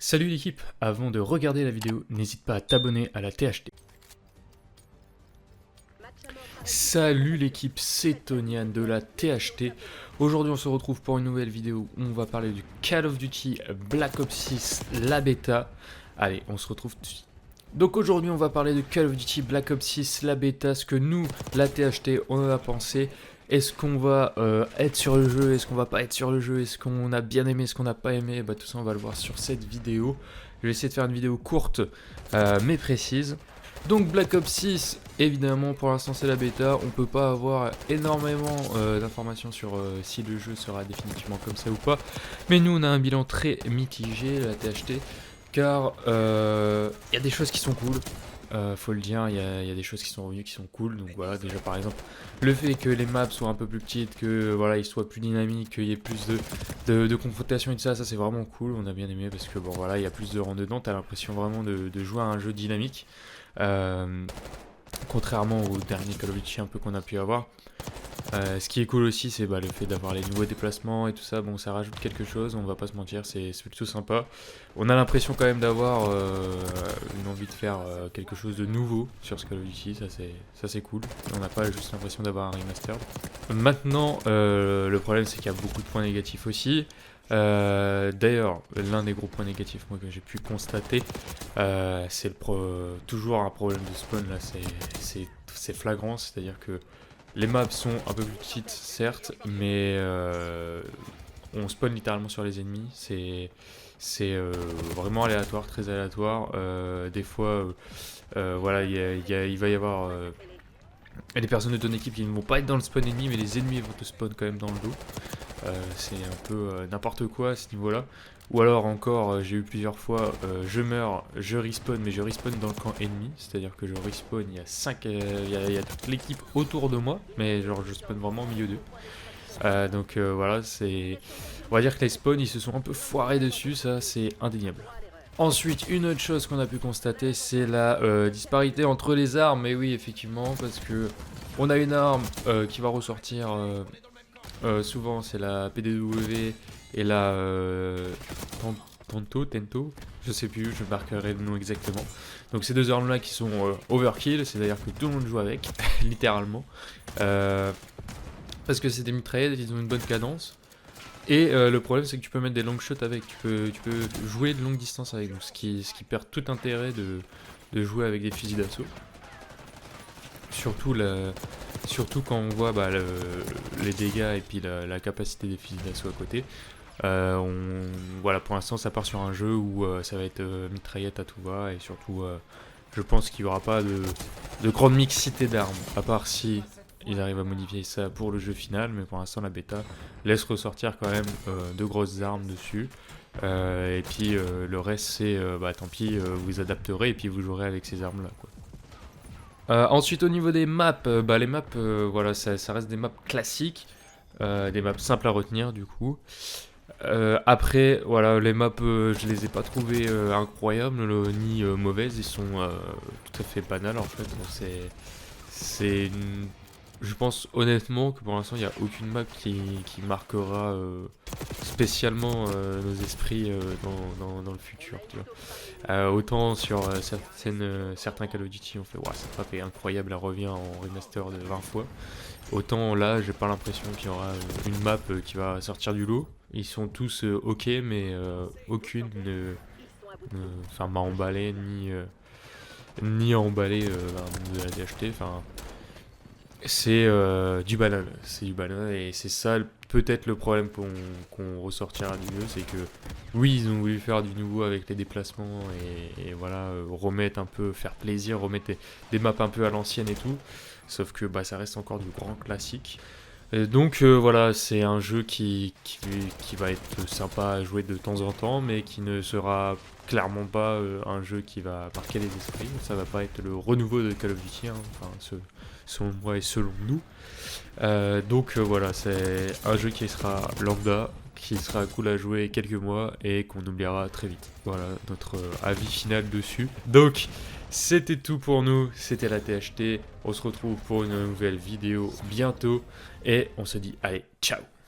Salut l'équipe, avant de regarder la vidéo, n'hésite pas à t'abonner à la THT. Salut l'équipe, c'est Tonian de la THT. Aujourd'hui on se retrouve pour une nouvelle vidéo où on va parler du Call of Duty Black Ops 6, la bêta. Allez, on se retrouve tout de suite. Donc aujourd'hui on va parler de Call of Duty Black Ops 6, la bêta, ce que nous, la THT, on en a pensé. Est-ce qu'on va être sur le jeu? Est-ce qu'on va pas être sur le jeu? Est-ce qu'on a bien aimé? Est-ce qu'on n'a pas aimé? Bah, tout ça on va le voir sur cette vidéo. Je vais essayer de faire une vidéo courte mais précise. Donc Black Ops 6, évidemment pour l'instant c'est la bêta. On peut pas avoir énormément d'informations sur si le jeu sera définitivement comme ça ou pas. Mais nous on a un bilan très mitigé, la THT. Car il y a des choses qui sont cool. Faut le dire, il y a des choses qui sont revenues qui sont cool. Donc voilà, déjà par exemple, le fait que les maps soient un peu plus petites, que voilà, ils soient plus dynamiques, qu'il y ait plus de confrontation et tout ça, ça c'est vraiment cool. On a bien aimé parce que bon voilà, il y a plus de rangs dedans. T'as l'impression vraiment de jouer à un jeu dynamique. Contrairement au dernier Call of Duty un peu qu'on a pu avoir. Ce qui est cool aussi, c'est le fait d'avoir les nouveaux déplacements et tout ça. Bon, ça rajoute quelque chose, on va pas se mentir, c'est plutôt sympa. On a l'impression quand même d'avoir une envie de faire quelque chose de nouveau sur ce Call of Duty, ça c'est cool. On n'a pas juste l'impression d'avoir un remaster. Maintenant, le problème c'est qu'il y a beaucoup de points négatifs aussi. D'ailleurs, l'un des gros points négatifs moi, que j'ai pu constater, c'est toujours un problème de spawn. Là, c'est flagrant, c'est-à-dire que les maps sont un peu plus petites, certes, mais on spawn littéralement sur les ennemis. C'est vraiment aléatoire, très aléatoire. Des fois, voilà, il va y avoir des personnes de ton équipe qui ne vont pas être dans le spawn ennemi, mais les ennemis vont te spawn quand même dans le dos. C'est un peu n'importe quoi à ce niveau-là. Ou alors encore, j'ai eu plusieurs fois, je meurs, je respawn, mais je respawn dans le camp ennemi. C'est-à-dire que je respawn, il y a toute l'équipe autour de moi, mais genre je spawn vraiment au milieu d'eux. Donc voilà, on va dire que les spawns, ils se sont un peu foirés dessus, ça c'est indéniable. Ensuite, une autre chose qu'on a pu constater, c'est la disparité entre les armes. Et oui, effectivement, parce que on a une arme qui va ressortir... souvent c'est la PDW et la Tento, je sais plus, je marquerai le nom exactement. Donc ces deux armes là qui sont overkill, c'est-à-dire que tout le monde joue avec, littéralement. Parce que c'est des mitraillettes, ils ont une bonne cadence. Et le problème c'est que tu peux mettre des long shots avec, tu peux jouer de longue distance avec, donc ce qui perd tout intérêt de jouer avec des fusils d'assaut. Surtout quand on voit les dégâts et puis la capacité des fusils d'assaut à côté. Voilà, pour l'instant ça part sur un jeu où ça va être mitraillette à tout va, et surtout je pense qu'il n'y aura pas de grande mixité d'armes, à part si ils arrivent à modifier ça pour le jeu final, mais pour l'instant la bêta laisse ressortir quand même de grosses armes dessus. Et puis le reste c'est tant pis, vous adapterez et puis vous jouerez avec ces armes là quoi. Ensuite au niveau des maps, les maps voilà, ça reste des maps classiques, des maps simples à retenir du coup. Après voilà, les maps je les ai pas trouvées incroyables ni mauvaises, ils sont tout à fait banals en fait. Je pense honnêtement que pour l'instant il n'y a aucune map qui marquera spécialement nos esprits dans le futur, tu vois. Autant sur certains Call of Duty on fait ouais, cette map est incroyable, elle revient en remaster de 20 fois. Autant là j'ai pas l'impression qu'il y aura une map qui va sortir du lot. Ils sont tous ok, mais aucune m'a emballé ni emballé de la THT. Enfin, c'est du banal, et c'est ça peut-être le problème qu'on ressortira du jeu, c'est que oui ils ont voulu faire du nouveau avec les déplacements et voilà, remettre un peu, faire plaisir, remettre des maps un peu à l'ancienne et tout, sauf que ça reste encore du grand classique. Donc voilà, c'est un jeu qui va être sympa à jouer de temps en temps, mais qui ne sera clairement pas un jeu qui va marquer les esprits. Ça va pas être le renouveau de Call of Duty, hein, selon moi et selon nous. Donc voilà, c'est un jeu qui sera lambda, qui sera cool à jouer quelques mois et qu'on oubliera très vite. Voilà notre avis final dessus. Donc c'était tout pour nous, c'était la THT. On se retrouve pour une nouvelle vidéo bientôt et on se dit allez, ciao.